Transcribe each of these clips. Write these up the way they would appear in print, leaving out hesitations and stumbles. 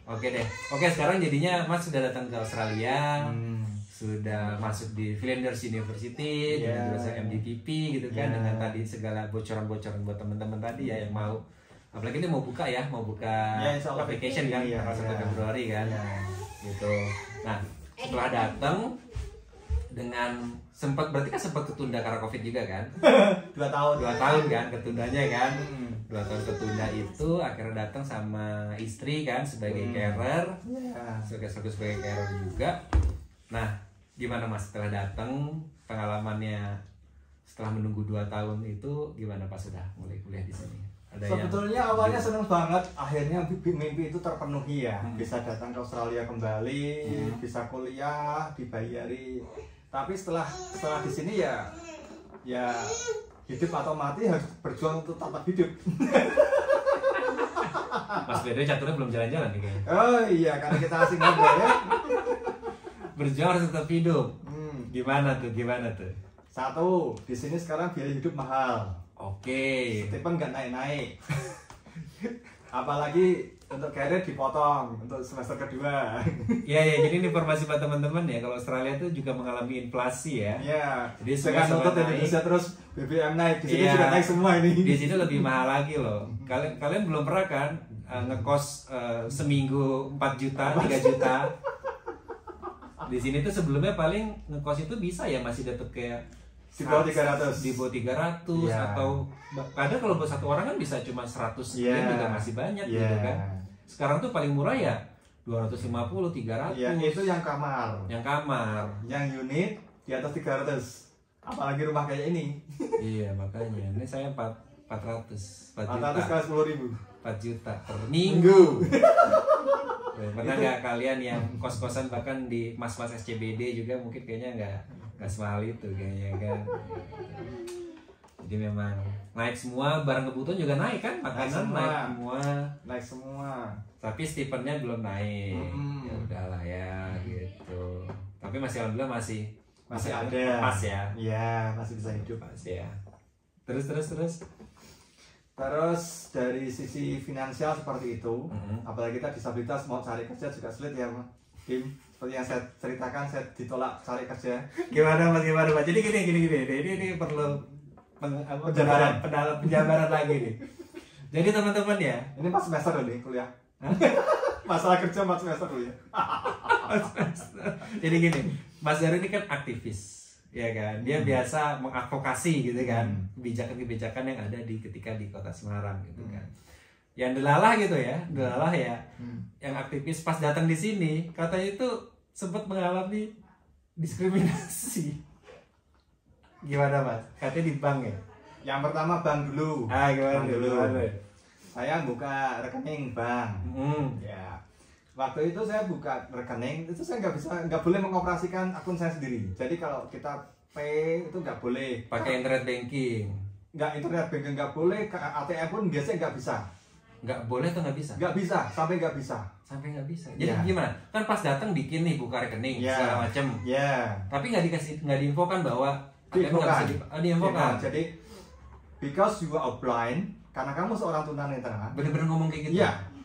Oke deh. Oke, sekarang jadinya Mas sudah datang ke Australia. Sudah masuk di Flinders University dengan jurusan MDPP gitu kan, dengan tadi segala bocoran-bocoran buat teman-teman tadi ya yang mau, apalagi ini mau buka application kan tanggal 1 Februari kan, gitu. Nah setelah datang dengan berarti kan sempat ketunda karena COVID juga kan? 2 tahun kan ketundanya kan. 2 tahun ketunda itu akhirnya datang sama istri kan sebagai carer, sebagai carer juga. Nah, gimana Mas setelah datang, pengalamannya setelah menunggu 2 tahun itu gimana Pas sudah mulai kuliah di sini? Sebetulnya awalnya seneng banget, akhirnya mimpi itu terpenuhi ya. Bisa datang ke Australia kembali, bisa kuliah, dibayari. Tapi setelah di sini ya hidup atau mati, harus berjuang untuk tetap hidup. Mas Bedo caturnya belum jalan-jalan nih kayaknya. Oh iya, karena kita asing ngobrol ya. Berjuang harus tetap hidup. Gimana tuh? 1, di sini sekarang biaya hidup mahal. Oke. Stipend nggak naik-naik. Apalagi untuk karir dipotong untuk semester kedua. Jadi ini informasi buat teman-teman ya, kalau Australia tuh juga mengalami inflasi ya. Jadi dengan nonton Indonesia terus BBM naik, di sini juga naik semua ini. Di sini lebih mahal lagi loh. Kalian belum pernah kan ngekos seminggu 4 juta, 3 juta. Di sini tuh sebelumnya paling ngekos itu bisa ya masih dapat kayak di bawah 300. Di bawah 300 atau kadang kalau buat satu orang kan bisa cuma 100 sekian juga masih banyak gitu kan. Sekarang tuh paling murah ya 250, 300. Itu yang kamar. Yang unit di atas 300. Apalagi rumah kayak ini. Iya, makanya. Ini saya 400 kali 10.000. 4 juta per minggu. Pernah nggak kalian yang kos-kosan bahkan di mas-mas SCBD juga mungkin kayaknya nggak semahal itu kayaknya kan. Jadi memang naik semua, barang kebutuhan juga naik kan, makanan naik semua. Tapi stipendnya belum naik. Ya udahlah ya gitu. Tapi masih alhamdulillah masih ada. Pas ya. Iya, masih bisa hidup. Pas ya. Terus Terus dari sisi finansial seperti itu, apalagi kita disabilitas mau cari kerja juga sulit ya, Kim. Seperti yang saya ceritakan, saya ditolak cari kerja. Gimana Mas? Jadi gini. Ini perlu penjabaran lagi nih. Jadi teman-teman ya, ini pas semester nih kuliah. Masalah kerja 4 semester dulu ya. Jadi gini, Mas Daru ini kan aktivis. Ya kan, dia biasa mengadvokasi gitu kan, kebijakan-kebijakan yang ada ketika di kota Semarang gitu kan. Yang delalah gitu ya, yang aktivis pas datang di sini, katanya itu sempat mengalami diskriminasi. Gimana Mas? Katanya di bank ya? Yang pertama bank dulu. Gimana dulu? Saya buka rekening bank. Ya. Waktu itu saya buka rekening, itu saya nggak boleh mengoperasikan akun saya sendiri. Jadi kalau kita pay itu nggak boleh. Pakai internet banking. Internet banking nggak boleh, ATM pun biasanya nggak bisa. Nggak boleh atau nggak bisa? Nggak bisa, sampai nggak bisa. Jadi gimana? Kan pas datang bikin nih buka rekening segala macem. Tapi nggak diinfokan bahwa diinfokan. Jadi because you are blind, karena kamu seorang tunanetra. Bener-bener ngomong kayak gitu. Iya.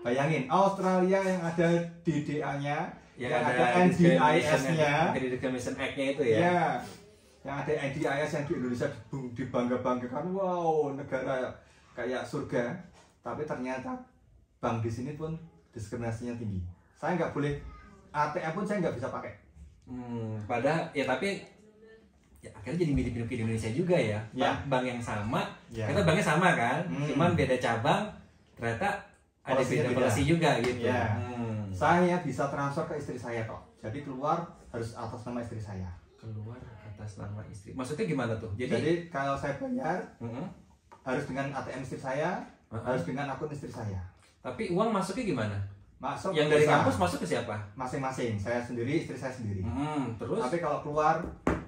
Bayangin, Australia yang ada DDA-nya, yang ada NDIS-nya, Discrimination Act-nya itu ya. Yang ada NDIS yang di Indonesia dibangga-banggakan, wow, negara kayak surga. Tapi ternyata bank di sini pun diskriminasinya tinggi. Saya nggak boleh, ATM pun saya nggak bisa pakai. Padahal ya tapi akhirnya jadi mirip-mirip di Indonesia juga ya. Bank yang sama, kita banknya sama kan, cuman beda cabang, ternyata ada beda polisi juga gitu. Saya bisa transfer ke istri saya kok. Jadi keluar harus atas nama istri saya. Keluar atas nama istri. Maksudnya gimana tuh? Jadi kalau saya bayar harus dengan ATM istri saya, harus dengan akun istri saya. Tapi uang masuknya gimana? Masuk. Yang dari kampus masuk ke siapa? Masing-masing. Saya sendiri, istri saya sendiri. Terus? Tapi kalau keluar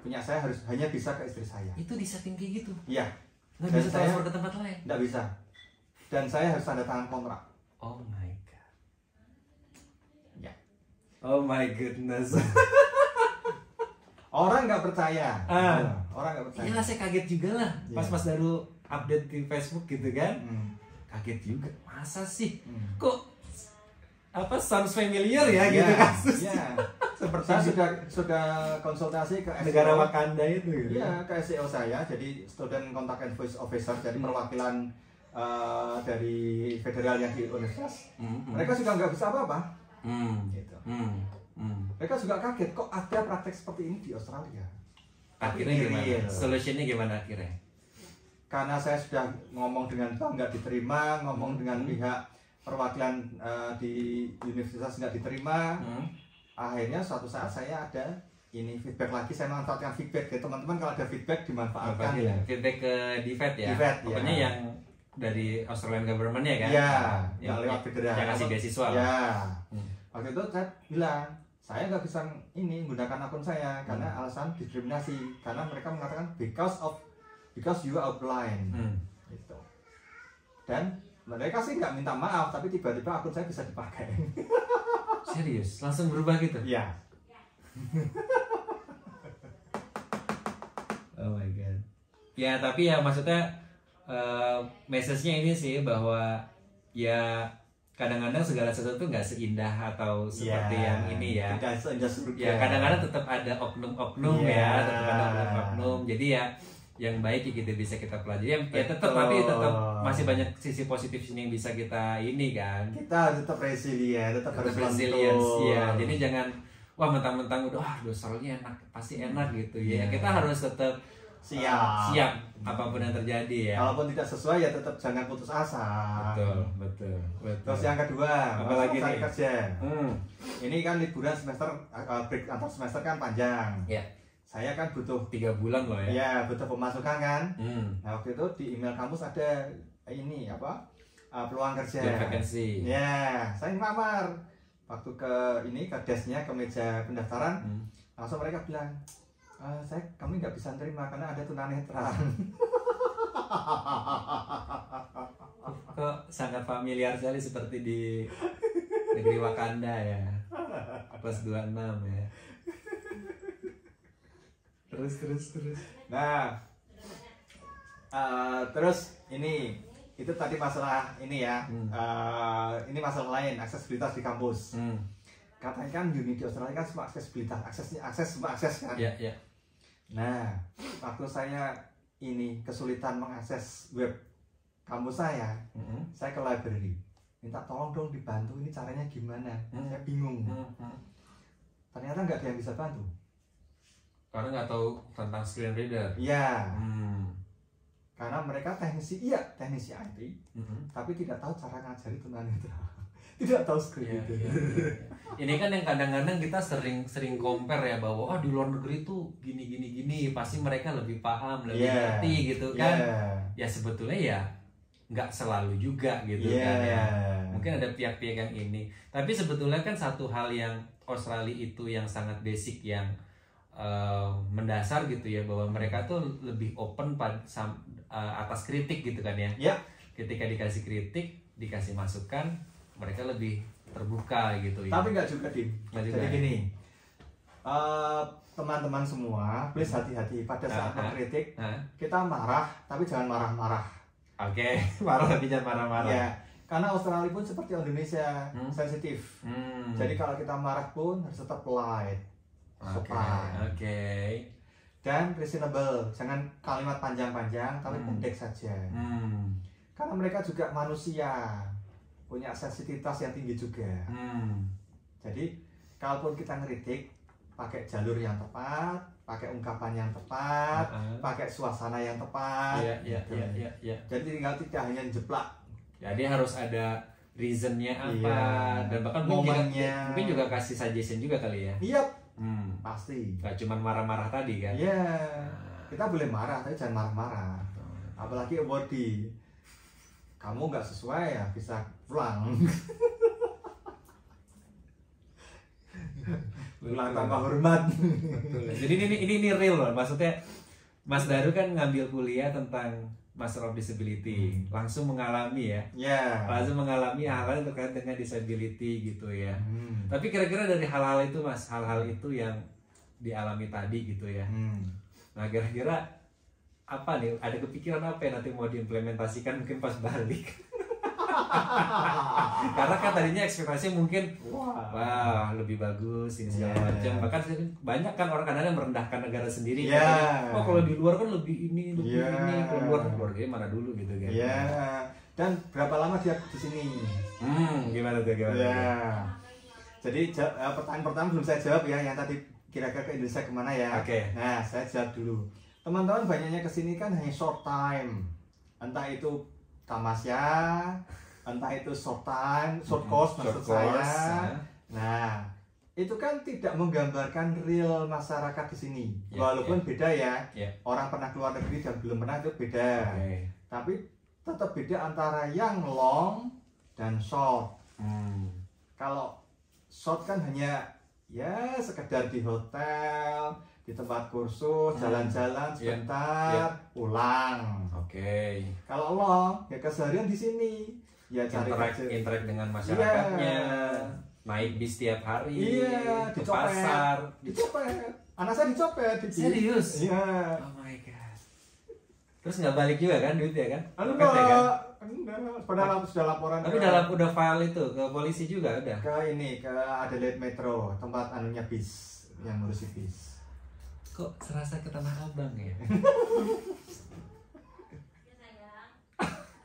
punya saya harus hanya bisa ke istri saya. Itu disetting kayak gitu? Iya. Nggak bisa transfer ke tempat lain? Nggak bisa. Dan saya harus tanda tangan kontrak. Oh my god. Ya. Oh my goodness. Orang nggak percaya. Orang nggak percaya. Iya lah, saya kaget juga lah. Pas Mas Daru update di Facebook gitu kan. kaget juga, masa sih kok apa sounds familiar ya gitu kasusnya. Seperti saya sudah konsultasi ke negara Wakanda itu gitu. Iya, ke SEO saya, jadi Student Contact and Voice Officer, jadi perwakilan dari federal yang di universitas. Mereka juga nggak bisa apa-apa. Gitu. Mereka juga kaget kok ada praktek seperti ini di Australia. Akhirnya gimana? Solusinya gimana akhirnya? Karena saya sudah ngomong dengan bank nggak diterima, ngomong dengan pihak perwakilan di universitas nggak diterima. Akhirnya suatu saat saya ada ini feedback lagi, saya manfaatkan feedback ya teman-teman, kalau ada feedback dimanfaatkan. Feedback ke DFED ya. Pokoknya yang dari Australian government ya kan? Iya, yang lewat federal. Yang kasih beasiswa. Ya. Waktu itu saya bilang, saya nggak bisa ini menggunakan akun saya karena alasan diskriminasi, karena mereka mengatakan because you are blind. Gitu. Dan mereka sih nggak minta maaf, tapi tiba-tiba akun saya bisa dipakai. Serius? Langsung berubah gitu? Iya. Oh my god. Ya tapi ya maksudnya message-nya ini sih bahwa ya kadang-kadang segala sesuatu nggak seindah atau seperti yang ini ya. Ya kadang-kadang tetap ada oknum-oknum ya, tetap ada oknum-oknum. Jadi ya yang baik gitu bisa kita pelajari ya tetap, tapi tetap masih banyak sisi positif sini yang bisa kita ini kan. Kita tetap resilient, tetap harus resilience ya. Jadi jangan wah mentang-mentang udah dosalnya enak pasti enak gitu ya. Kita harus tetap siap apapun yang terjadi ya. Kalaupun tidak sesuai ya tetap jangan putus asa. Betul. Terus yang kedua, apalagi nih kerja. Ini kan liburan semester, break antar semester kan panjang. Ya. Saya kan butuh 3 bulan loh ya. Iya, butuh pemasukan kan. Nah waktu itu di email kampus ada ini apa peluang kerja. Vacancy. Ya, saya ngelamar. Waktu ke desknya, ke meja pendaftaran, langsung mereka bilang, kami nggak bisa terima karena ada tunanetra. Kok sangat familiar sekali seperti di negeri Wakanda ya. Plus 26 ya. Terus. Nah, terus ini itu tadi masalah ini ya. Ini masalah lain, aksesibilitas di kampus. Katanya kan uni di Australia kan semua aksesibilitas, akses kan. Iya. Nah, waktu saya ini kesulitan mengakses web kampus saya ke library, minta tolong dong dibantu, ini caranya gimana? Saya bingung. Ternyata nggak ada yang bisa bantu. Karena nggak tahu tentang screen reader. Iya. Karena mereka teknisi IT, tapi tidak tahu cara ngajari tunanetra. Tidak tahu screen reader. Ini kan yang kadang-kadang kita sering compare ya bahwa di luar negeri tuh gini, pasti mereka lebih paham, lebih ngerti gitu kan. Ya sebetulnya ya nggak selalu juga gitu kan ya. Mungkin ada pihak-pihak yang ini. Tapi sebetulnya kan satu hal yang Australia itu yang sangat basic yang mendasar gitu ya, bahwa mereka tuh lebih open atas kritik gitu kan ya. Ketika dikasih kritik, dikasih masukan, mereka lebih terbuka gitu ya. Tapi nggak juga Dim. Jadi gini, teman-teman semua, please hati-hati pada saat mengkritik. Kita marah, tapi jangan marah-marah. Oke, marah tapi jangan marah-marah. Ya, karena Australia pun seperti Indonesia, sensitif. Jadi kalau kita marah pun harus tetap polite. Oke. Dan reasonable, jangan kalimat panjang-panjang tapi pendek saja. Karena mereka juga manusia, punya sensitivitas yang tinggi juga. Jadi kalaupun kita ngeritik, pakai jalur yang tepat, pakai ungkapan yang tepat, pakai suasana yang tepat. Iya. Jadi tinggal tidak hanya jeplak. Jadi harus ada reasonnya apa, dan bahkan momennya. Mungkin juga kasih suggestion juga kali ya. Iya. Pasti. Gak cuma marah-marah tadi kan? Iya. Kita boleh marah, tapi jangan marah-marah. Apalagi awardee. Kamu nggak sesuai ya bisa pulang. Pulang tanpa hormat. Jadi ini real loh. Maksudnya Mas Daru kan ngambil kuliah tentang Master of Disability, langsung mengalami langsung mengalami hal-hal terkait dengan disability gitu ya. Tapi kira-kira dari hal-hal itu Mas, hal-hal itu yang dialami tadi gitu ya. Nah kira-kira apa nih, ada kepikiran apa yang nanti mau diimplementasikan mungkin pas balik? Karena kan tadinya ekspektasi mungkin wah lebih bagus ini segala macam. Bahkan banyak kan orang kadang-kadang merendahkan negara sendiri. Oh kalau di luar kan lebih ini, lebih ini. Kalau luar mana dulu gitu kan. Dan berapa lama dia di sini? Gimana tuh? Jadi pertanyaan pertama belum saya jawab ya, yang tadi kira-kira ke Indonesia kemana ya? Nah, saya jawab dulu. Teman-teman banyaknya kesini kan hanya short time, entah itu tamasya, entah itu short time, short course maksud saya. Nah, itu kan tidak menggambarkan real masyarakat di sini. Walaupun beda ya, orang pernah keluar negeri dan belum pernah itu beda. Tapi tetap beda antara yang long dan short. Kalau short kan hanya ya sekedar di hotel, di tempat kursus, jalan-jalan sebentar, pulang. Kalau long ya keseharian di sini, ya cari interact dengan masyarakatnya, naik bis tiap hari, ke pasar, dicopet. Anak saya dicopet. Serius? Iya. Oh my god. Terus nggak balik juga kan duitnya kan? Enggak. Sudah laporan. Tapi udah file itu ke polisi juga udah. Ke Adelaide Metro, tempat anunya bis, yang ngurusi bis. Kok serasa ke Tanah Abang ya?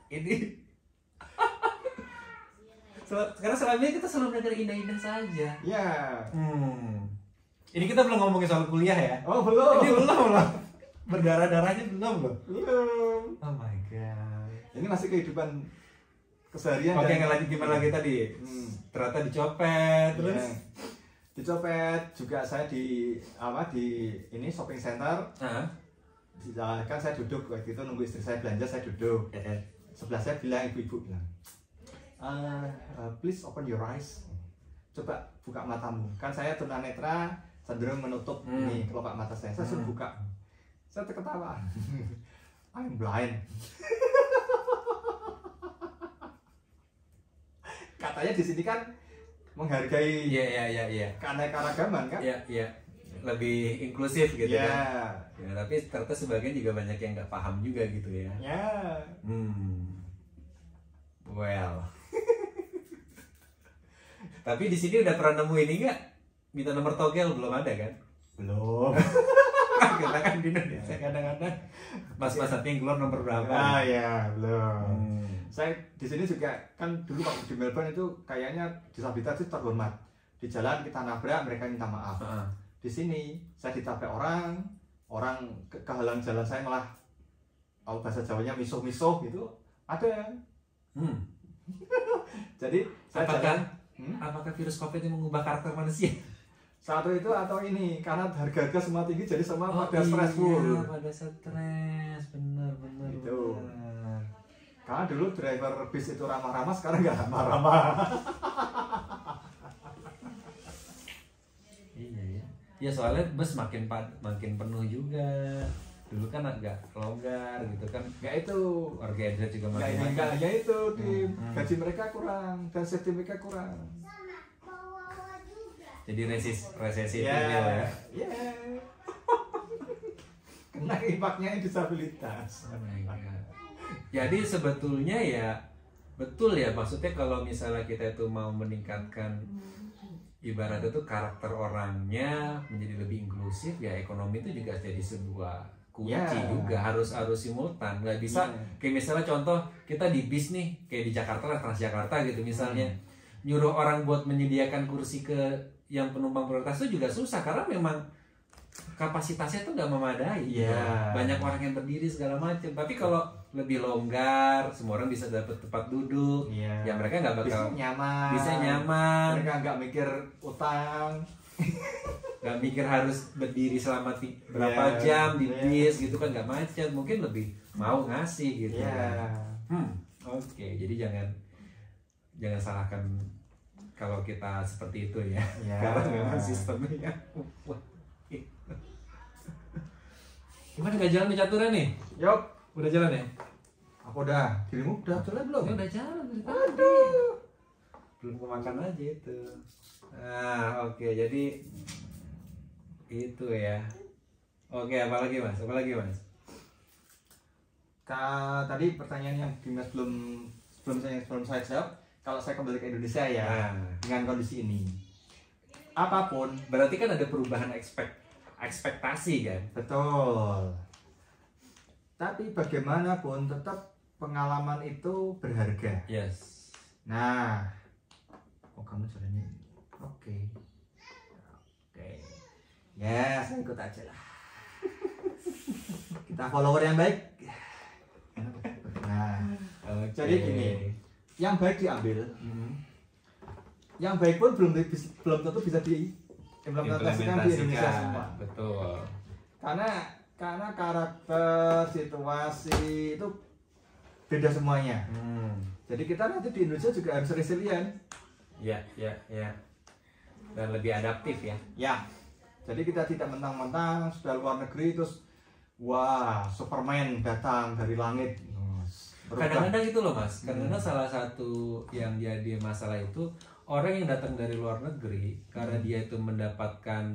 Ini karena selama ini kita selalu mendengar indah-indah saja. Ini kita belum ngomongin soal kuliah ya? Oh belum. Ini belum loh. Berdarah-darahnya belum loh. Oh my god. Ini masih kehidupan keseharian. Ngelanjut gimana lagi tadi? Ternyata dicopet terus. Dicopet juga saya di ini shopping center. Kan saya duduk waktu itu nunggu istri saya belanja, saya duduk. Sebelah saya ibu-ibu bilang, please open your eyes. Coba buka matamu. Kan saya tunanetra, cenderung menutup ini kelopak mata saya. Saya suruh buka. Saya terketawa. I'm blind. Katanya di sini kan menghargai keanekaragaman kan? Lebih inklusif gitu kan. Ya, tapi ternyata sebagian juga banyak yang nggak paham juga gitu ya. Well. Tapi di sini udah pernah nemu ini nggak? Minta nomor togel belum ada kan? Belum. Kita kan di Indonesia kadang-kadang mas-mas yang keluar nomor berapa? Belum. Saya di sini juga kan dulu waktu di Melbourne itu kayaknya disabilitas itu terhormat. Di jalan kita nabrak, mereka minta maaf. Di sini saya ditabrak orang kehalang jalan, saya malah kalau bahasa Jawanya misuh-misuh gitu ada. Jadi saya apakah virus COVID ini mengubah karakter manusia? Satu itu atau ini karena harga semua tinggi jadi semua pada stressful. Pada stres, benar. Itu. Karena dulu driver bis itu ramah-ramah, sekarang nggak ramah-ramah. Iya. Ya soalnya bus makin penuh juga. Dulu kan agak longgar gitu kan. Nggak itu. Organda juga makin nggak ya itu gaji mereka kurang dan safety mereka kurang. Jadi resesi itu ya. Kena impaknya disabilitas. Jadi sebetulnya ya betul ya, maksudnya kalau misalnya kita itu mau meningkatkan ibarat itu karakter orangnya menjadi lebih inklusif, ya ekonomi itu juga jadi sebuah kunci juga, harus simultan. Nggak bisa kayak misalnya contoh kita di bis nih, kayak di Jakarta lah, Transjakarta gitu misalnya, nyuruh orang buat menyediakan kursi ke yang penumpang prioritas itu juga susah karena memang kapasitasnya tuh nggak memadai. Banyak orang yang berdiri segala macam. Tapi kalau lebih longgar, semua orang bisa dapat tempat duduk, ya mereka nggak bakal bisa nyaman. Mereka nggak mikir utang, nggak mikir harus berdiri selama berapa jam di bis gitu kan, nggak macet, mungkin lebih mau ngasih gitu. Oke, jadi jangan salahkan kalau kita seperti itu ya. Karena memang sistemnya. Gimana nggak jalan nih caturnya nih? Yuk, udah jalan ya? Apa udah? Dirimu udah jalan belum? Ya udah jalan dari tadi. Belum kemakan aja itu. Nah, oke, jadi itu ya. Oke, apalagi mas? Tadi pertanyaan yang Dimas belum sebelum saya jawab, kalau saya kembali ke Indonesia ya, dengan kondisi ini, apapun berarti kan ada perubahan ekspektasi kan? betul. Tapi bagaimanapun tetap pengalaman itu berharga. Yes. Nah, oh kamu jalannya, oke. Ya, saya ikut aja lah. Kita follower yang baik. Nah, jadi gini, yang baik diambil, yang baik pun belum tentu bisa diimplementasikan di Indonesia semua. Betul. Karena karakter, situasi itu beda semuanya. Jadi kita nanti di Indonesia juga harus resilient. Ya. Dan lebih adaptif ya. Ya. Jadi kita tidak mentang-mentang sudah luar negeri terus wah Superman datang dari langit. Kadang-kadang gitu loh mas. Kadang-kadang salah satu yang jadi masalah itu orang yang datang dari luar negeri karena dia itu mendapatkan,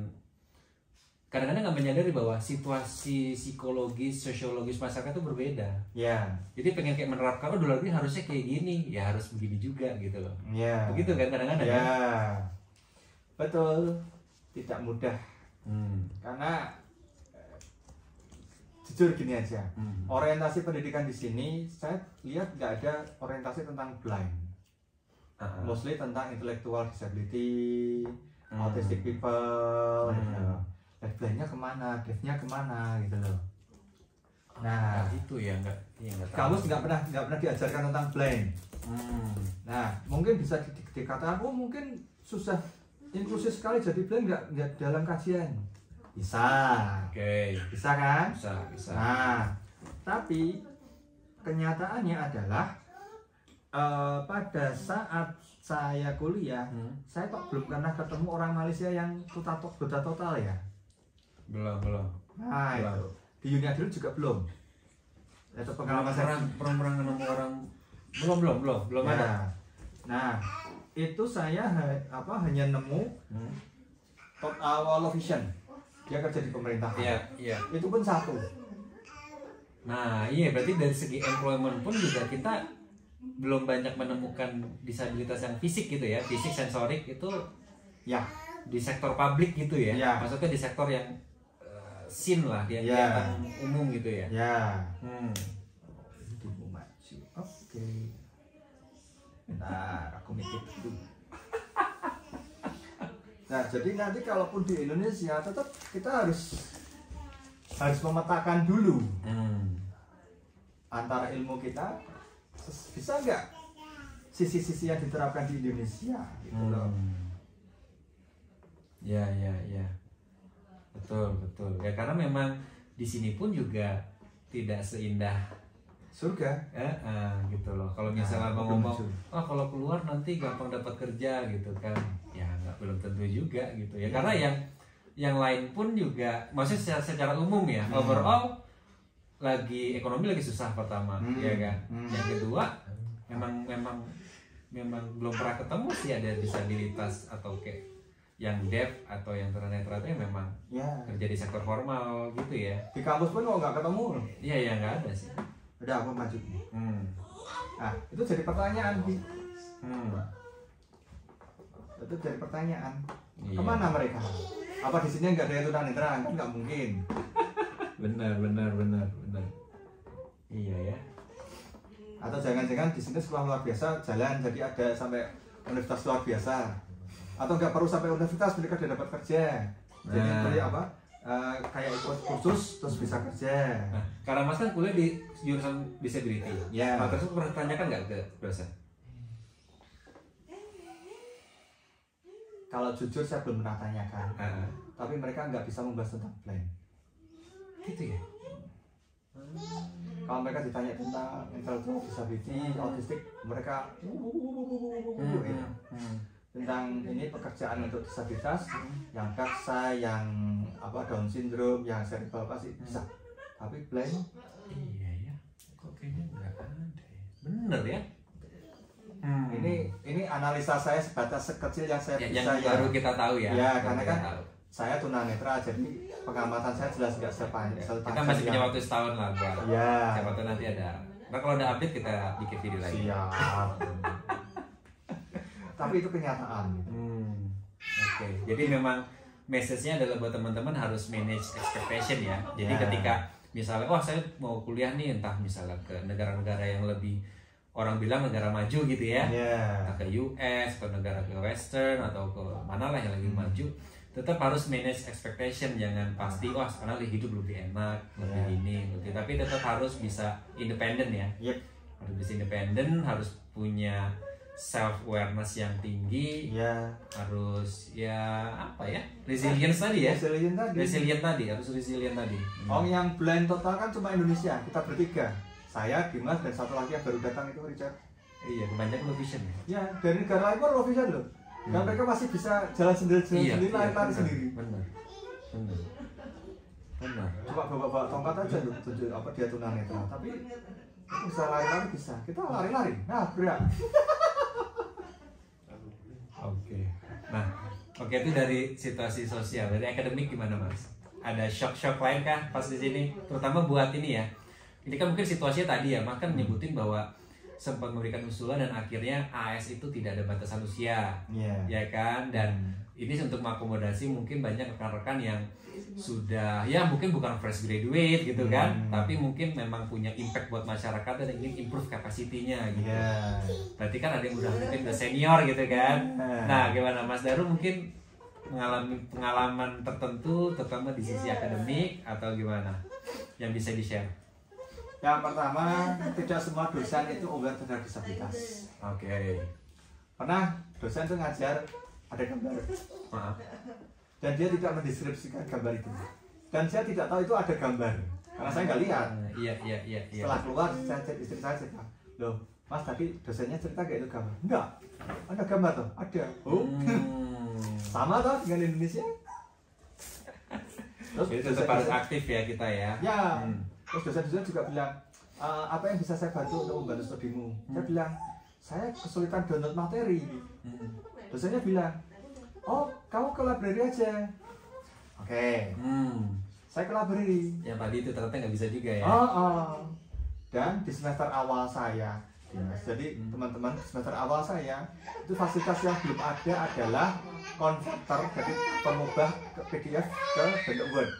kadang-kadang nggak menyadari bahwa situasi psikologis, sosiologis masyarakat itu berbeda. Ya. Jadi pengen kayak menerapkan, oh di luar negeri harusnya kayak gini, ya harus begini juga gitu loh. Ya. Begitu kan kadang-kadang. Ya. Kan? Betul. Tidak mudah. Karena jujur gini aja, orientasi pendidikan di sini saya lihat nggak ada orientasi tentang blind, mostly tentang intellectual disability, autistic people, gitu. Dan blindnya kemana, deafnya kemana, gitu loh. Nah itu ya nggak kamu nggak pernah diajarkan tentang blind. Nah mungkin bisa dikatakan, oh mungkin susah inklusif sekali jadi blind nggak dalam kajian. Bisa. Oke. Bisa kan? Bisa. Nah, tapi kenyataannya adalah pada saat saya kuliah, saya kok belum pernah ketemu orang Malaysia yang buta total ya. Belum. Nah, belum. Itu di Unia dulu juga belum. Itu pengalaman saya. Pernah nemu orang belum Ya. ada. Nah, itu saya hanya nemu total vision. Dia kerja di pemerintahan. Iya. Itu pun satu. Nah, iya berarti dari segi employment pun juga kita belum banyak menemukan disabilitas yang fisik gitu ya, fisik sensorik itu ya di sektor publik gitu ya. Ya. Maksudnya di sektor yang sin lah, yang umum gitu ya. Ya. Ini maju. Oke. Bentar, aku mikir dulu. Nah, jadi nanti kalaupun di Indonesia tetap kita harus memetakan dulu antara ilmu kita bisa nggak sisi-sisi yang diterapkan di Indonesia gitu loh. Ya. Betul. Ya karena memang di sini pun juga tidak seindah surga. Gitu loh. Kalau misalnya mau ngomong, kalau keluar nanti gampang dapat kerja gitu kan. Ya belum tentu juga gitu ya. Karena yang lain pun juga maksudnya secara umum ya, overall ekonomi lagi susah pertama, ya kan. Yang kedua memang belum pernah ketemu sih ada disabilitas atau kayak yang deaf atau yang tunanetra itu memang kerja di sektor formal gitu ya. Di kampus pun nggak ketemu. Iya nggak ada sih. Udah apa maju? Nah itu jadi pertanyaan Itu jadi pertanyaan. Iya. Kemana mereka? Apa di sini nggak ada yang tunanetra? Kan nggak mungkin. Benar. Iya ya. Atau jangan-jangan di sini sekolah luar biasa jalan jadi ada sampai universitas luar biasa. Atau nggak perlu sampai universitas mereka sudah dapat kerja. Jadi beli kayak ikut kursus terus bisa kerja. Nah, karena Mas kan kuliah di jurusan disability. Ya. Nah, terus pernah tanyakan nggak ke dosen? Kalau jujur saya belum pernah tanyakan. Tapi mereka nggak bisa membahas tentang blind. Gitu ya. Kalau mereka ditanya tentang intellectual disability, autistik, mereka tentang ini pekerjaan untuk disabilitas, yang paksa, yang Down syndrome, yang cerebral palsy bisa. Tapi blind, iya ya. Kok kayaknya nggak ada ya. Bener ya. Ini analisa saya sebatas sekecil yang saya bisa yang baru kita tahu ya. Ya, karena kan saya tunanetra, jadi pengamatan saya jelas nggak sepanjang. Kita masih punya waktu setahun lah buat. Ya. Siapa tahu nanti ada Nah kalau udah update kita bikin video lagi. Siap. Tapi itu kenyataan. Oke. Jadi memang message-nya adalah buat teman-teman harus manage expectation ya. Jadi ketika misalnya, saya mau kuliah nih, entah misalnya ke negara-negara yang lebih orang bilang negara maju gitu ya, entah ke US, ke negara ke Western atau ke mana lah yang lagi maju, tetap harus manage expectation. Jangan pasti sekarang hidup lebih enak, lebih ini, lebih, tapi tetap harus bisa independen ya. Harus bisa independen, harus punya self awareness yang tinggi, harus resilience tadi ya, harus resilient tadi. Yang blind total kan cuma Indonesia, kita bertiga, saya, Dimas, dan satu lagi yang baru datang itu Richard. Iya, kebanyakan low vision ya. Dari negara lain pun low vision loh, dan mereka masih bisa jalan sendiri, lari sendiri. Benar. Coba bawa tongkat aja loh, tunjuk dia tunanetra, tapi bisa lari-lari bisa, kita lari-lari, berat. Oke, itu dari situasi sosial. Dari akademik gimana Mas? Ada shock lain kah pas di sini? Terutama buat ini ya. Ini kan mungkin situasinya tadi ya, makan nyebutin bahwa sempat memberikan usulan dan akhirnya AS itu tidak ada batasan usia, ya kan? Dan ini untuk mengakomodasi mungkin banyak rekan-rekan yang sudah mungkin bukan fresh graduate gitu kan, tapi mungkin memang punya impact buat masyarakat dan ingin improve capacity-nya gitu. Berarti kan ada yang mungkin udah senior gitu kan. Nah, gimana Mas Daru mungkin mengalami pengalaman tertentu terutama di sisi akademik atau gimana yang bisa di-share? Yang pertama, tidak semua dosen itu aware terhadap disabilitas. Pernah dosen itu ngajar ada gambar, dan dia tidak mendeskripsikan gambar itu, dan saya tidak tahu itu ada gambar karena saya nggak lihat. Setelah keluar saya cek istri saya, loh Mas tadi dosennya cerita kayak itu gambar? Enggak, ada gambar tuh, ada. Sama tuh dengan Indonesia. Terus tetap harus aktif ya kita ya. Terus dosen-dosen juga bilang, apa yang bisa saya bantu untuk membantu studimu? Saya bilang, saya kesulitan download materi. Dosennya bilang, kamu ke library aja. Saya ke library. Yang tadi itu ternyata nggak bisa juga ya. Dan di semester awal saya, jadi teman-teman semester awal saya itu fasilitas yang belum ada adalah konverter, jadi pengubah ke PDF ke bentuk Word.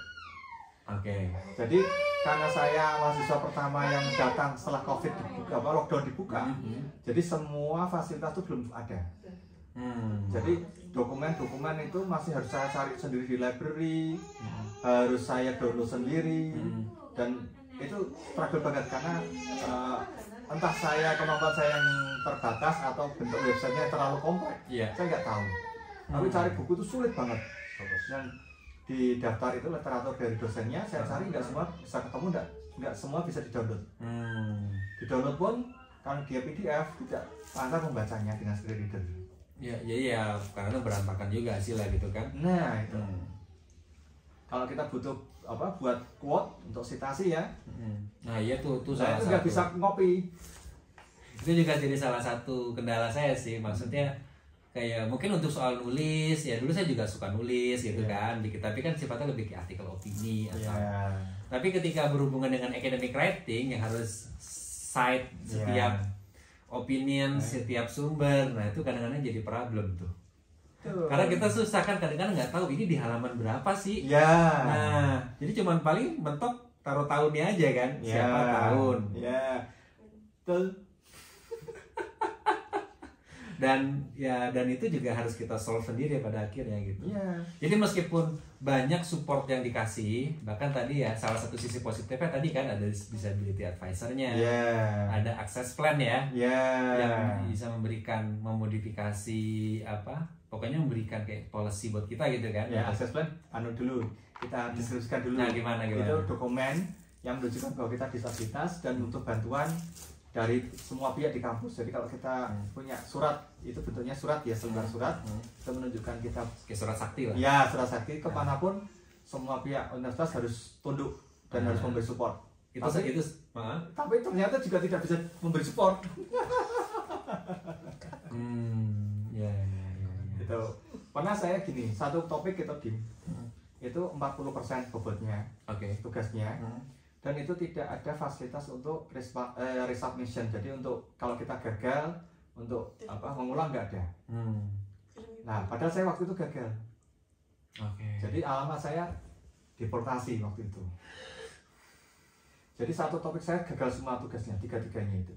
Jadi karena saya mahasiswa pertama yang datang setelah COVID dibuka, lockdown dibuka, jadi semua fasilitas itu belum ada. Jadi dokumen-dokumen itu masih harus saya cari sendiri di library, harus saya download sendiri, dan itu struggle banget karena entah kemampuan saya yang terbatas atau bentuk websitenya terlalu kompleks, saya nggak tahu. Tapi cari buku itu sulit banget. Dan di daftar itu literatur dari dosennya saya cari, nggak semua bisa ketemu, nggak semua bisa di-download. Di-download pun kalau dia PDF tidak lancar membacanya dengan screen reader. Karena berantakan juga hasilnya gitu kan. Nah itu. Kalau kita butuh buat quote untuk sitasi ya. Nah tuh saya itu nggak bisa ngopi. Itu juga jadi salah satu kendala saya sih, maksudnya kayak mungkin untuk soal nulis ya, dulu saya juga suka nulis gitu kan, tapi kan sifatnya lebih ke artikel opini atau tapi ketika berhubungan dengan academic writing yang harus cite setiap opinion, setiap sumber, nah itu kadang-kadang jadi problem tuh. Karena kita susah kan, kadang-kadang nggak tahu ini di halaman berapa sih. Nah, jadi cuman paling mentok taruh tahunnya aja kan, siapa tahun. Dan itu juga harus kita solve sendiri pada akhirnya gitu. Jadi meskipun banyak support yang dikasih, bahkan tadi ya salah satu sisi positifnya tadi kan ada disability advisor-nya, ada access plan ya, yang bisa memodifikasi pokoknya memberikan kayak policy buat kita gitu kan. Access plan dulu kita deskripsikan dulu. Nah, gimana? Itu dokumen yang menunjukkan bahwa kita disabilitas dan untuk bantuan dari semua pihak di kampus. Jadi kalau kita punya surat, itu bentuknya surat selembar surat, itu menunjukkan kita kayak surat sakti lah. Surat sakti kemanapun semua pihak universitas harus tunduk dan harus memberi support. Tapi ternyata juga tidak bisa memberi support. Itu pernah saya gini, satu topik kita itu 40% bobotnya, tugasnya. dan itu tidak ada fasilitas untuk resubmission. Jadi untuk kalau kita gagal untuk mengulang nggak ada. Nah, padahal saya waktu itu gagal. Jadi alamat saya deportasi waktu itu. Jadi satu topik saya gagal semua tugasnya, tiga-tiganya itu.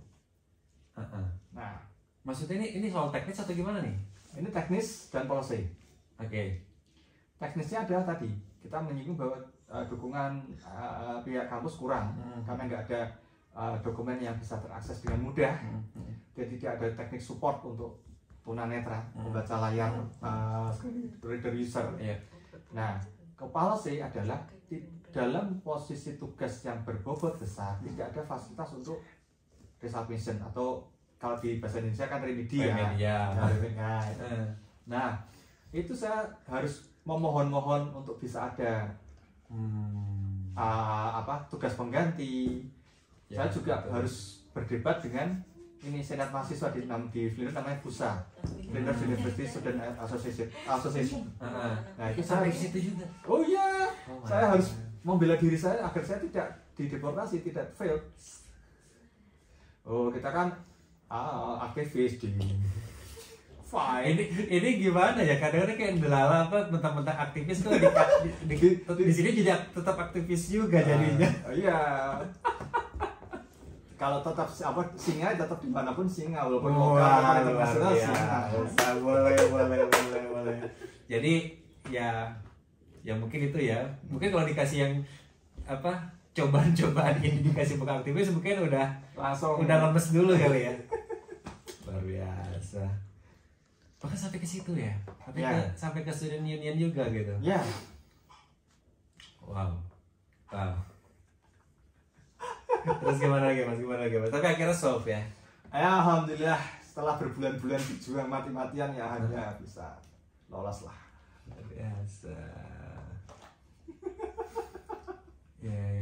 Nah, maksudnya ini soal teknis atau gimana nih? Ini teknis dan policy. Teknisnya adalah tadi kita menyinggung bahwa dukungan pihak kampus kurang karena nggak ada dokumen yang bisa terakses dengan mudah. Dan tidak ada teknik support untuk tunanetra, membaca layar reader user. Nah, ke policy adalah dalam posisi tugas yang berbobot besar tidak ada fasilitas untuk resubmission atau kalau di bahasa Indonesia kan remedia. Nah, itu saya harus memohon-mohon untuk bisa ada tugas pengganti. Saya juga harus berdebat dengan ini senat mahasiswa di Flinders namanya BUSA, Flinders University Student Association. Nah, itu saya di situ juga. Oh iya, saya harus membela diri saya agar saya tidak dideportasi, tidak fail. Oh, kita kan aktivis di ini gimana ya, kadang-kadang kayak delala mentang-mentang aktivis tuh di sini jadi tetap aktivis juga jadinya. Iya. Kalau tetap singa tetap dimanapun singa walaupun lokal internasional singa. Boleh. Jadi ya mungkin itu ya. Mungkin kalau dikasih yang cobaan ini dikasih bukan aktivis mungkin udah lemes dulu kali ya. Luar biasa. Bahkan sampai ke situ ya. Sampai ke student union juga gitu. Ya. Wow. Terus gimana lagi mas? Tapi akhirnya solve ya? Alhamdulillah setelah berbulan-bulan berjuang mati-matian ya akhirnya bisa lolos lah. Biasa.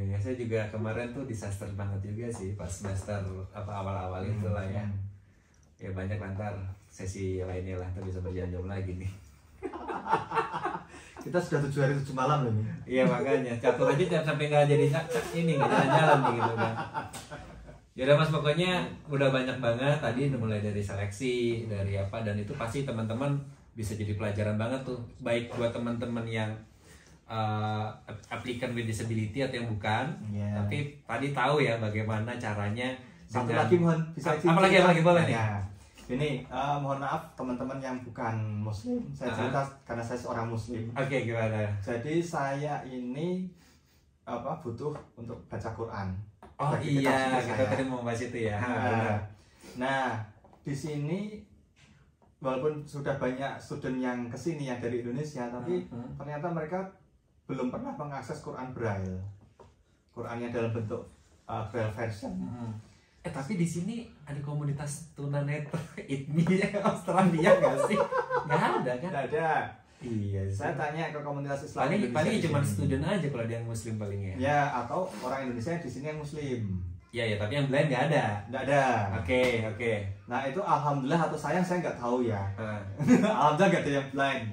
Ya, saya juga kemarin tuh disaster banget juga sih pas semester awal-awal itu lah ya. Ya banyak lantar sesi lainnya lah, kita bisa berjalan-jalan lagi nih. Kita sudah 7 hari 7 malam loh nih. Iya makanya catur aja sampai nggak jadi ini nggak jalan-jalan nih gitu kan. Ya udah mas, pokoknya udah banyak banget tadi mulai dari seleksi dari dan itu pasti teman-teman bisa jadi pelajaran banget tuh, baik buat teman-teman yang applicant with disability atau yang bukan. Tapi tadi tahu ya bagaimana caranya. Satu lagi mohon bisa apalagi boleh nih. Ini mohon maaf teman-teman yang bukan muslim, saya cerita karena saya seorang muslim. Oke, gimana? Jadi saya ini butuh untuk baca Quran. Oh iya, kita tadi mau bahas itu ya. Nah, di sini walaupun sudah banyak student yang kesini ya dari Indonesia, tapi ternyata mereka belum pernah mengakses Quran Braille. Qurannya dalam bentuk Braille version. Tapi di sini ada komunitas tunanetra ITMI Australia nggak sih? Nggak ada kan? Nggak ada. Iya. Saya tanya ke komunitas Islam paling cuma student aja kalau dia yang muslim palingnya. Ya, atau orang Indonesia di sini yang muslim. Iya, tapi yang blind nggak ada. Nggak ada. Oke. Nah itu alhamdulillah atau sayang saya nggak tahu ya. Alhamdulillah nggak ada yang blind.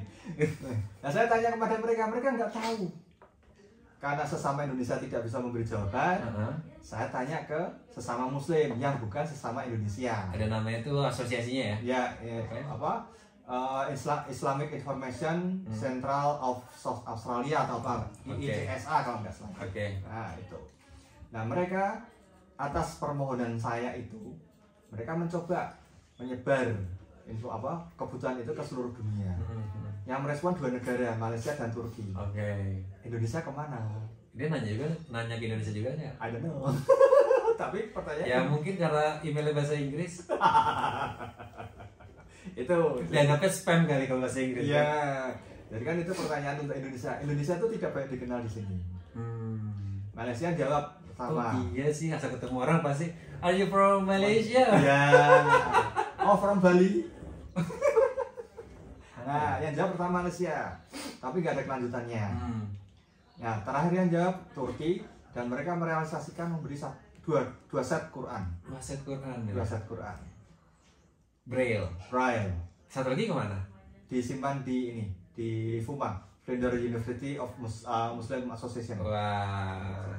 Nah saya tanya kepada mereka nggak tahu. Karena sesama Indonesia tidak bisa memberi jawaban, saya tanya ke sesama Muslim yang bukan sesama Indonesia. Ada namanya tuh asosiasinya ya? Ya, Islamic Information Central of South Australia atau apa? ICSA kalau nggak salah. Nah itu. Nah mereka atas permohonan saya itu, mereka mencoba menyebar info kebutuhan itu ke seluruh dunia. Yang merespon 2 negara, Malaysia dan Turki. Indonesia kemana? Dia nanya ke Indonesia juga ya? I don't know. Tapi pertanyaan ya mungkin karena emailnya bahasa Inggris. itu dianggapnya spam kali kalau bahasa Inggris. Iya. Jadi kan itu pertanyaan untuk Indonesia. Indonesia itu tidak banyak dikenal di sini. Malaysia jawab pertama. Oh iya sih, asal ketemu orang pasti, are you from Malaysia? Iya. Oh from Bali. Nah, yang jawab pertama Malaysia, tapi nggak ada kelanjutannya. Nah, terakhir yang jawab Turki, dan mereka merealisasikan memberi dua set Quran. 2 set Quran. 2 set Quran. Braille. Satu lagi kemana? Disimpan di FUMA, Flinders University of Muslim Association. Wah.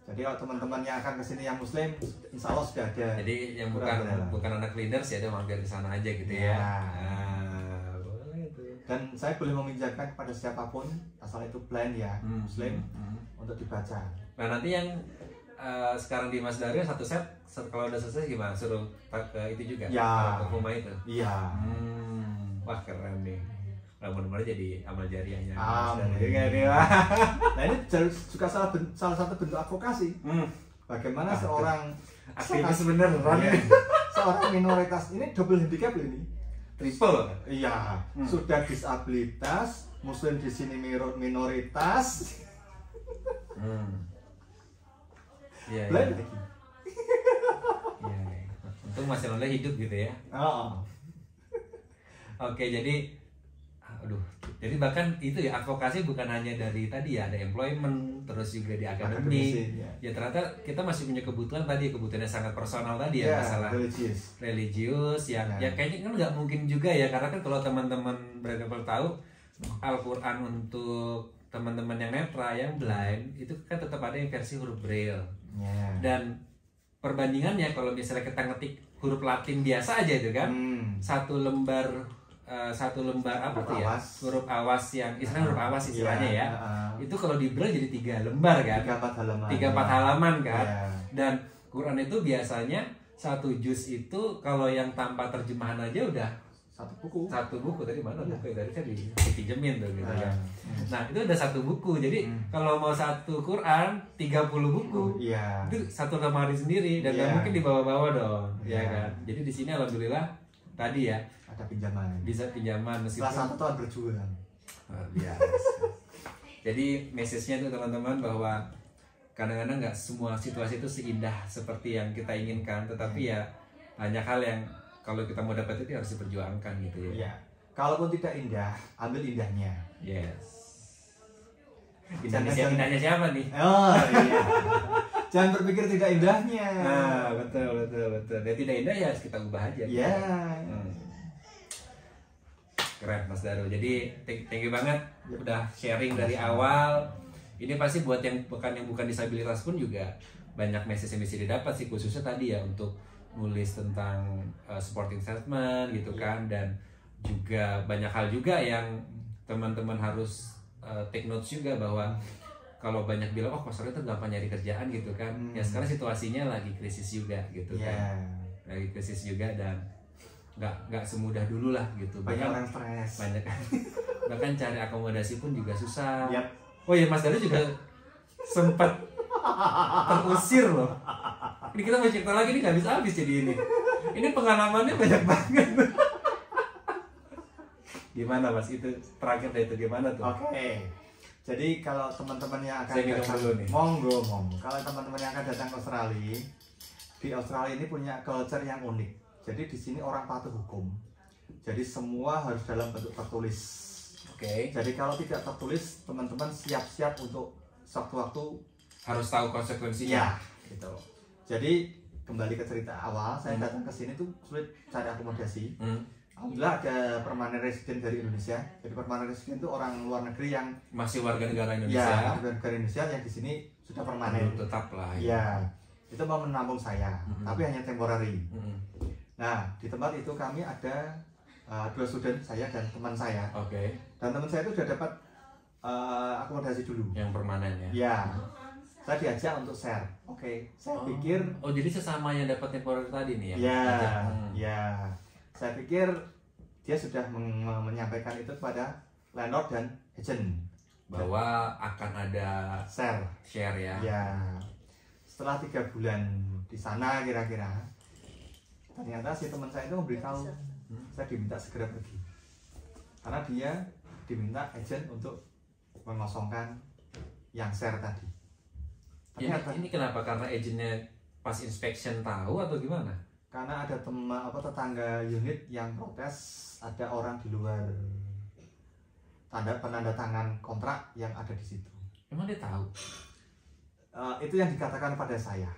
Jadi kalau teman-teman yang akan kesini yang muslim, insya Allah sudah ada. Jadi yang bukan anak leaders ya, dia mampir ke sana aja gitu ya. Boleh tuh. Dan saya boleh meminjamkan kepada siapapun asal itu blind ya, muslim untuk dibaca. Nah nanti yang sekarang di Mas Daryo satu set kalau udah selesai gimana? Suruh ke itu juga? Ya. Ke rumah itu? Iya. Wah keren nih. Mudah-mudahan jadi amal jariahnya. Nah ini juga salah satu bentuk advokasi. Bagaimana seorang aktivis beneran ya. Seorang minoritas ini double handicap ini. Triple. Iya. Sudah disabilitas, muslim di sini minoritas. Iya. Blind lagi. Iya. Untung masih oleh hidup gitu ya. Oke, jadi bahkan itu ya advokasi bukan hanya dari tadi ya, ada employment, terus juga di akademik. Ya ternyata kita masih punya kebutuhan tadi, kebutuhannya sangat personal tadi ya, masalah religius yang ya kayaknya kan nggak mungkin juga ya, karena kan kalau teman-teman beragama tahu Al-Quran untuk teman-teman yang netra, yang blind itu kan tetap ada yang versi huruf braille. Dan perbandingannya kalau misalnya kita ngetik huruf Latin biasa aja itu kan, satu lembar apa tuh ya, huruf awas yang istilahnya huruf awas istilahnya ya, itu kalau di braille jadi 3 lembar kan, 3-4 halaman kan. Dan Quran itu biasanya satu juz itu kalau yang tanpa terjemahan aja udah satu buku tadi mana buku tadi kan dipinjemin tuh gitu kan. Nah itu udah satu buku, jadi kalau mau satu Quran 30 buku itu satu lemari sendiri dan nggak mungkin dibawa-bawa dong, ya kan. Jadi di sini alhamdulillah tadi ya ada pinjaman, bisa pinjaman meskipun salah satu tahun berjuang. Biasa. Jadi message-nya tuh teman-teman bahwa kadang-kadang nggak semua situasi itu seindah seperti yang kita inginkan, tetapi ya banyak hal yang kalau kita mau dapat itu harus diperjuangkan gitu ya. Iya. Kalaupun tidak indah, ambil indahnya. Yes. Indahnya siapa nih? Oh iya. Jangan berpikir tidak indahnya. Nah, betul. Dan tidak indah ya harus kita ubah aja. Iya. Keren Mas Daryo. Jadi thank you banget udah sharing dari awal. Ini pasti buat yang bukan disabilitas pun juga banyak message yang bisa didapat sih, khususnya tadi ya untuk nulis tentang supporting statement gitu kan, dan juga banyak hal juga yang teman-teman harus take notes juga bahwa kalau banyak bilang pastor itu gampang nyari kerjaan gitu kan, ya sekarang situasinya lagi krisis juga gitu kan, lagi krisis juga dan nggak semudah dulu lah gitu, banyak orang stres, bahkan cari akomodasi pun juga susah. Oh iya Mas Daryo juga sempat terusir loh. Ini kita mau cerita lagi, ini nggak habis-habis jadi ini pengalamannya banyak banget. Gimana Mas, itu terakhir deh itu gimana tuh? Oke. Jadi kalau teman-teman yang akan datang, monggo. Kalau teman-teman yang akan datang ke Australia, di Australia ini punya culture yang unik. Jadi di sini orang patuh hukum. Jadi semua harus dalam bentuk tertulis. Oke. Jadi kalau tidak tertulis, teman-teman siap-siap untuk sewaktu-waktu harus tahu konsekuensinya. Ya, gitu. Jadi kembali ke cerita awal, saya datang ke sini tuh sulit cari akomodasi. Alhamdulillah ada permanent resident dari Indonesia. Jadi permanent resident itu orang luar negeri yang masih warga negara Indonesia. Ya, warga negara Indonesia yang di sini sudah permanen. Tetap lah. Ya, itu mau menampung saya, tapi hanya temporary. Nah, di tempat itu kami ada 2 student, saya dan teman saya. Oke. Dan teman saya itu sudah dapat akomodasi dulu. Yang permanen ya. Ya. Saya diajak untuk share. Oke, saya pikir jadi sesama yang dapat temporary tadi nih ya. Ya. Ya. Saya pikir dia sudah menyampaikan itu kepada landlord dan agent bahwa akan ada share ya. Ya. Setelah 3 bulan di sana kira-kira, ternyata si teman saya itu memberitahu saya diminta segera pergi karena dia diminta agent untuk mengosongkan yang share tadi. Ini kenapa? Karena agennya pas inspection tahu atau gimana? Karena ada tetangga unit yang protes ada orang di luar penanda tangan kontrak yang ada di situ. Emang dia tahu? Itu yang dikatakan pada saya.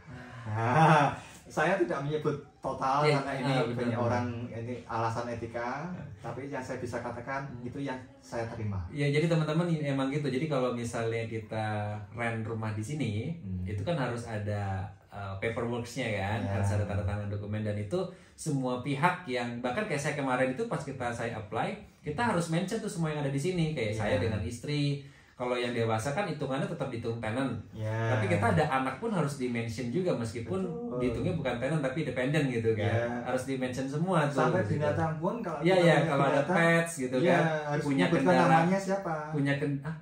Saya tidak menyebut total karena ini banyak benar. orang ini alasan etika, tapi yang saya bisa katakan itu yang saya terima. Ya jadi teman-teman emang gitu. Jadi kalau misalnya kita rent rumah di sini, itu kan harus ada paperworksnya kan, harus ada tanda tangan dokumen, dan itu semua pihak yang bahkan kayak saya kemarin itu pas saya apply, kita harus mention tuh semua yang ada di sini, kayak saya dengan istri. Kalau yang dewasa kan hitungannya tetap dihitung tenant, tapi kita ada anak pun harus di-mention juga meskipun dihitungnya bukan tenant tapi dependent gitu kan, harus di-mention semua tuh. Sampai binatang pun kalau kalau ada pets gitu kan, harus punya kendaraan, namanya siapa?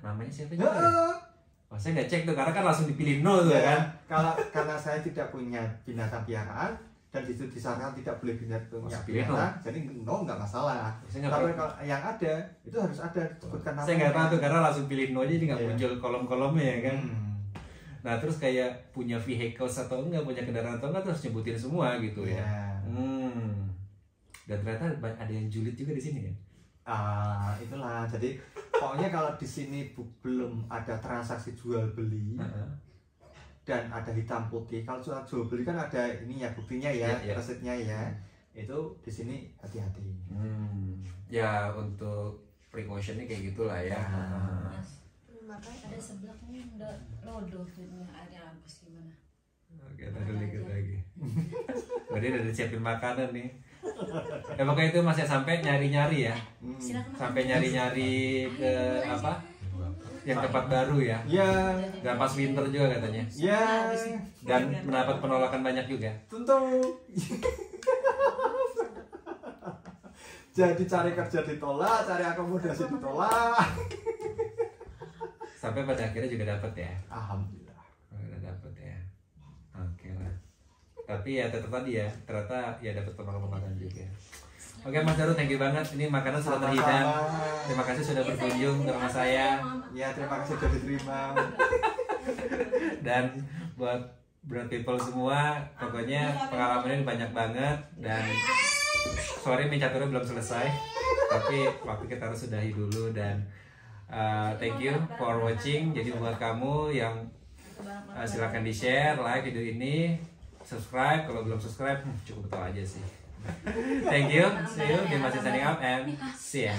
Namanya siapa juga? Oh, saya nggak cek tuh karena kan langsung dipilih no tuh kan. Karena saya tidak punya binatang piaraan dan itu disarankan tidak boleh binatang piaraan, jadi no nggak masalah. Tapi kalau yang ada itu harus ada disebutkan namanya. Saya nggak tahu tuh karena langsung pilih no aja, jadi nggak muncul kolom-kolomnya ya kan. Nah terus kayak punya vehicles atau enggak, punya kendaraan atau enggak, terus nyebutin semua gitu ya. Dan ternyata ada yang julid juga di sini ya. Itulah. Jadi pokoknya kalau di sini belum ada transaksi jual beli dan ada hitam putih. Kalau jual beli kan ada ini ya buktinya ya, resepnya ya. Itu di sini hati-hati. Ya untuk precautionnya kayak gitulah ya. Makanya ada sebelahnya udah lodoh fitnya ada Agus gimana? Oke, tadi dikit lagi. Berarti udah disiapin makanan nih. Ya pokoknya itu masih sampai nyari-nyari ya. Sampai nyari-nyari ke apa? Yang tempat baru ya. Dan pas winter juga katanya. Dan mendapat penolakan banyak juga. Tentu. Jadi cari kerja ditolak, cari akomodasi ditolak. Sampai pada akhirnya juga dapat ya. Alhamdulillah. Udah dapat ya. Oke lah. Tapi ya tetap tadi ya, ternyata ya dapat penolakan juga. Oke Mas Daru, thank you banget. Ini makanan sudah terhidang. Terima kasih sudah berkunjung ke rumah saya. Ya terima kasih sudah diterima. Dan buat Brown People semua, pokoknya pengalamannya banyak banget. Dan sorry miniaturnya belum selesai, tapi waktu kita harus sudahi dulu. Dan thank you for watching. Jadi buat kamu yang silakan di share, like video ini, subscribe. Kalau belum subscribe, cukup tahu aja sih. Thank you. See you. Dimas signing out and see ya.